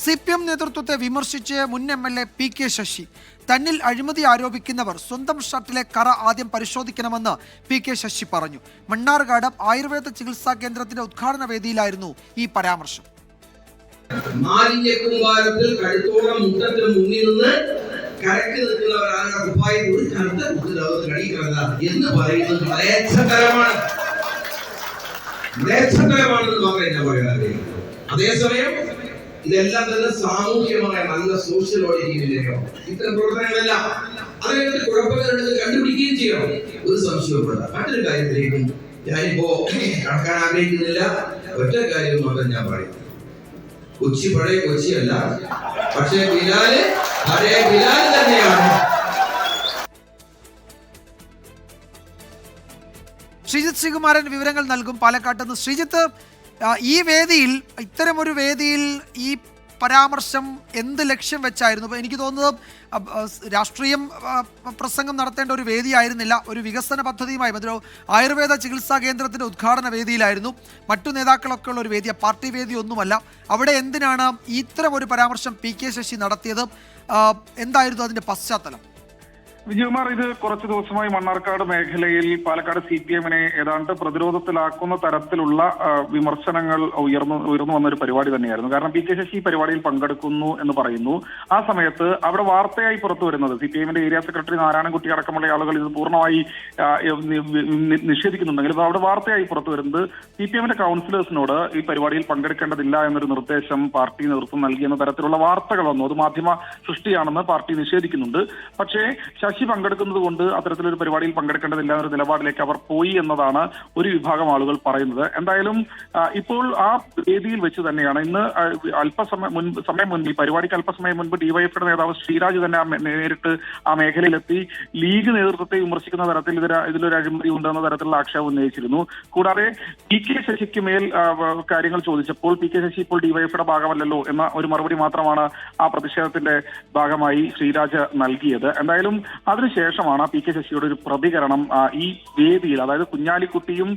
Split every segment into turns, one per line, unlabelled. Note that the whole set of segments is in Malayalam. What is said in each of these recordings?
CPM നേതൃത്വത്തെ വിമർശിച്ച് മുൻ MLA PK ശശി. തന്നിൽ അഴിമതി ആരോപിക്കുന്നവർ സ്വന്തം ഷർട്ടിലെ കറ ആദ്യം പരിശോധിക്കണമെന്ന് PK ശശി പറഞ്ഞു. മണ്ണാർക്കാട് ആയുർവേദ ചികിത്സാ കേന്ദ്രത്തിന്റെ ഉദ്ഘാടന വേദിയിലായിരുന്നു ഈ പരാമർശം.
മാലിന്യക്കൂമ്പാരത്തിൽ കഴുത്തോളം മുട്ടത്തിൽ മുങ്ങി നിന്ന് കരക്ക് നിൽക്കുന്നവരാണ് കുപ്പായി ഒരു കറുത്ത കുത്തിനകത്ത് കടിക്കുന്നത് എന്ന് പറയുന്നത് മ്ലേച്ഛതരമാണെന്ന് മാത്രമേ ഞാൻ പറയാതെ. അതേസമയം ഇതെല്ലാം തന്നെ സാമൂഹ്യമായ നല്ല സോഷ്യൽ ഓഡിറ്റിംഗിലേക്കോ ഇത്തരം പ്രവർത്തനങ്ങളെല്ലാം അതിനകത്ത് കുഴപ്പങ്ങളുണ്ടെന്ന് കണ്ടുപിടിക്കുകയും ചെയ്യണം. ഒരു സംശയവുമില്ല. മറ്റൊരു കാര്യത്തിലേക്കും ഞാനിപ്പോ കടക്കാൻ ആഗ്രഹിക്കുന്നില്ല. ഒറ്റ കാര്യം മാത്രം ഞാൻ പറയും. കൊച്ചി പഴയ കൊച്ചിയല്ല, പക്ഷേ ബിലാല് പഴയ ബിലാൽ തന്നെയാണ്.
ശ്രീജിത്ത് ശ്രീകുമാരൻ വിവരങ്ങൾ നൽകും പാലക്കാട്ട് നിന്ന്. ശ്രീജിത്ത്, ഈ വേദിയിൽ ഇത്തരമൊരു വേദിയിൽ ഈ പരാമർശം എന്ത് ലക്ഷ്യം വെച്ചായിരുന്നു? എനിക്ക് തോന്നുന്നത് രാഷ്ട്രീയം പ്രസംഗം നടത്തേണ്ട ഒരു വേദിയായിരുന്നില്ല, ഒരു വികസന പദ്ധതിയുമായി ഒരു ആയുർവേദ ചികിത്സാ കേന്ദ്രത്തിൻ്റെ ഉദ്ഘാടന വേദിയിലായിരുന്നു. മറ്റു നേതാക്കളൊക്കെ ഉള്ള ഒരു വേദി, പാർട്ടി വേദി ഒന്നുമല്ല. അവിടെ എന്തിനാണ് ഇത്തരം ഒരു പരാമർശം PK ശശി നടത്തിയത്? എന്തായിരുന്നു അതിൻ്റെ പശ്ചാത്തലം?
വിജയകുമാർ, ഇത് കുറച്ചു ദിവസമായി മണ്ണാർക്കാട് മേഖലയിൽ പാലക്കാട് CPM-നെ ഏതാണ്ട് പ്രതിരോധത്തിലാക്കുന്ന തരത്തിലുള്ള വിമർശനങ്ങൾ ഉയർന്നു വന്ന ഒരു പരിപാടി തന്നെയായിരുന്നു. കാരണം PK ശശി പരിപാടിയിൽ പങ്കെടുക്കുന്നു എന്ന് പറയുന്നു. ആ സമയത്ത് അവിടെ വാർത്തയായി പുറത്തു വരുന്നത് CPM-ന്റെ ഏരിയ സെക്രട്ടറി നാരായണൻകുട്ടി അടക്കമുള്ള ആളുകൾ ഇത് പൂർണ്ണമായി നിഷേധിക്കുന്നുണ്ടെങ്കിലും അവിടെ വാർത്തയായി പുറത്തു വരുന്നത് CPM-ന്റെ കൗൺസിലേഴ്സിനോട് ഈ പരിപാടിയിൽ പങ്കെടുക്കേണ്ടതില്ല എന്നൊരു നിർദ്ദേശം പാർട്ടി നേതൃത്വം നൽകിയെന്ന തരത്തിലുള്ള വാർത്തകൾ വന്നു. അത് മാധ്യമ സൃഷ്ടിയാണെന്ന് പാർട്ടി നിഷേധിക്കുന്നുണ്ട്. പക്ഷേ ശശി പങ്കെടുക്കുന്നത് കൊണ്ട് അത്തരത്തിലൊരു പരിപാടിയിൽ പങ്കെടുക്കേണ്ടതില്ല എന്നൊരു നിലപാടിലേക്ക് അവർ പോയി എന്നതാണ് ഒരു വിഭാഗം ആളുകൾ പറയുന്നത്. എന്തായാലും ഇപ്പോൾ ആ വേദിയിൽ വെച്ച് തന്നെയാണ് ഇന്ന് സമയം മുൻപ് ഈ പരിപാടിക്ക് അല്പസമയം മുൻപ് ഡിവൈഎഫ്ഐയുടെ നേതാവ് ശ്രീരാജ് തന്നെ നേരിട്ട് ആ മേഖലയിലെത്തി ലീഗ് നേതൃത്വത്തെ വിമർശിക്കുന്ന തരത്തിൽ ഇതിലൊരു അഴിമതി ഉണ്ടെന്ന തരത്തിലുള്ള ആക്ഷേപം ഉന്നയിച്ചിരുന്നു. കൂടാതെ PK ശശിക്ക് മേൽ കാര്യങ്ങൾ ചോദിച്ചപ്പോൾ PK ശശി ഇപ്പോൾ ഡിവൈഎഫ്ഐയുടെ ഭാഗമല്ലല്ലോ എന്ന ഒരു മറുപടി മാത്രമാണ് ആ പ്രതിഷേധത്തിന്റെ ഭാഗമായി ശ്രീരാജ് നൽകിയത്. എന്തായാലും അതിനുശേഷമാണ് PK ശശിയുടെ ഒരു പ്രതികരണം ഈ വേദിയിൽ, അതായത് കുഞ്ഞാലിക്കുട്ടിയും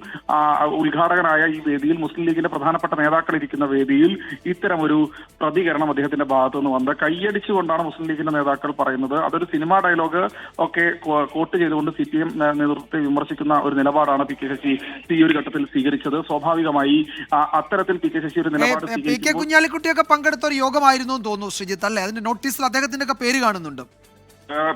ഉദ്ഘാടകനായ ഈ വേദിയിൽ മുസ്ലിം ലീഗിന്റെ പ്രധാനപ്പെട്ട നേതാക്കൾ ഇരിക്കുന്ന വേദിയിൽ ഇത്തരം ഒരു പ്രതികരണം അദ്ദേഹത്തിന്റെ ഭാഗത്തു നിന്ന് വന്നത്. കൈയടിച്ചുകൊണ്ടാണ് മുസ്ലിം ലീഗിന്റെ നേതാക്കൾ പറയുന്നത്. അതൊരു സിനിമാ ഡയലോഗ് ഒക്കെ കോട്ട് ചെയ്തുകൊണ്ട് CPM നേതൃത്വത്തെ വിമർശിക്കുന്ന ഒരു നിലപാടാണ് PK ശശി ഈ ഒരു ഘട്ടത്തിൽ സ്വീകരിച്ചത്. സ്വാഭാവികമായി അത്തരത്തിൽ PK ശശി ഒരു നിലപാട്
PK കുഞ്ഞാലിക്കുട്ടിയൊക്കെ പങ്കെടുത്ത ഒരു യോഗമായിരുന്നു എന്ന് തോന്നുന്നു ശ്രീജിത്ത്, അല്ലേ? അതിന്റെ നോട്ടീസിൽ അദ്ദേഹത്തിന്റെ ഒക്കെ പേര് കാണുന്നുണ്ട്.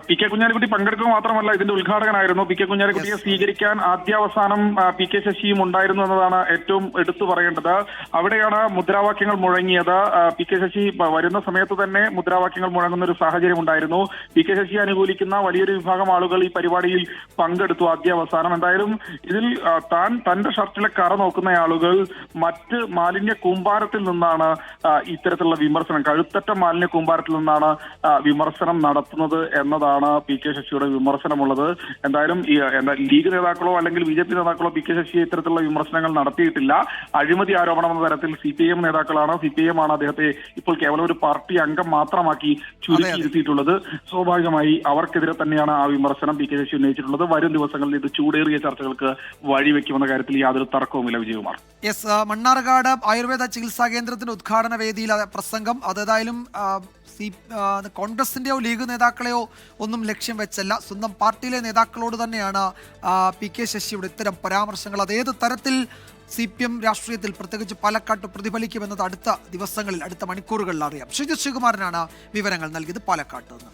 PK കുഞ്ഞാലിക്കുട്ടി പങ്കെടുക്കുക മാത്രമല്ല ഇതിന്റെ ഉദ്ഘാടകനായിരുന്നു. PK കുഞ്ഞാലിക്കുട്ടിയെ സ്വീകരിക്കാൻ ആദ്യാവസാനം PK ശശിയും ഉണ്ടായിരുന്നു എന്നതാണ് ഏറ്റവും എടുത്തു പറയേണ്ടത്. അവിടെയാണ് മുദ്രാവാക്യങ്ങൾ മുഴങ്ങിയത്. PK ശശി വരുന്ന സമയത്ത് തന്നെ മുദ്രാവാക്യങ്ങൾ മുഴങ്ങുന്ന ഒരു സാഹചര്യം ഉണ്ടായിരുന്നു. PK ശശിയെ അനുകൂലിക്കുന്ന വലിയൊരു വിഭാഗം ആളുകൾ ഈ പരിപാടിയിൽ പങ്കെടുത്തു ആദ്യാവസാനം. എന്തായാലും ഇതിൽ തന്റെ ഷർട്ടിലെ കറ നോക്കുന്ന ആളുകൾ മറ്റ് മാലിന്യ കൂമ്പാരത്തിൽ നിന്നാണ് ഇത്തരത്തിലുള്ള വിമർശനം, കഴുത്തറ്റ മാലിന്യ കൂമ്പാരത്തിൽ നിന്നാണ് വിമർശനം നടത്തുന്നത് എന്നതാണ് PK ശശിയുടെ വിമർശനമുള്ളത്. എന്തായാലും ലീഗ് നേതാക്കളോ അല്ലെങ്കിൽ BJP നേതാക്കളോ PK ശശിയെ ഇത്തരത്തിലുള്ള വിമർശനങ്ങൾ നടത്തിയിട്ടില്ല. അഴിമതി ആരോപണം എന്ന തരത്തിൽ CPM നേതാക്കളാണ്, CPM ആണ് അദ്ദേഹത്തെ ഇപ്പോൾ കേവലം ഒരു പാർട്ടി അംഗം മാത്രമാക്കി ചുരുക്കിയിരുത്തിയിട്ടുള്ളത്. സ്വാഭാവികമായി അവർക്കെതിരെ തന്നെയാണ് ആ വിമർശനം PK ശശി ഉന്നയിച്ചിട്ടുള്ളത്. വരും ദിവസങ്ങളിൽ ഇത് ചൂടേറിയ ചർച്ചകൾക്ക് വഴിവെക്കുമെന്ന കാര്യത്തിൽ യാതൊരു തർക്കവുമില്ല. വിജയകുമാർ,
മണ്ണാർക്കാട് ആയുർവേദ ചികിത്സാ കേന്ദ്രത്തിന്റെ ഉദ്ഘാടന വേദിയിൽ പ്രസംഗം അതേതായാലും കോൺഗ്രസിന്റെയോ ലീഗ് നേതാക്കളെയോ ഒന്നും ലക്ഷ്യം വെച്ചല്ല, സ്വന്തം പാർട്ടിയിലെ നേതാക്കളോട് തന്നെയാണ് PK ശശിയുടെ ഇത്തരം പരാമർശങ്ങൾ. അതേത് തരത്തിൽ CPM രാഷ്ട്രീയത്തിൽ പ്രത്യേകിച്ച് പാലക്കാട്ട് പ്രതിഫലിക്കുമെന്നത് അടുത്ത ദിവസങ്ങളിൽ, അടുത്ത മണിക്കൂറുകളിൽ അറിയാം. ശ്രീജിത്ത് ശ്രീകുമാരനാണ് വിവരങ്ങൾ നൽകിയത് പാലക്കാട്ട് നിന്ന്.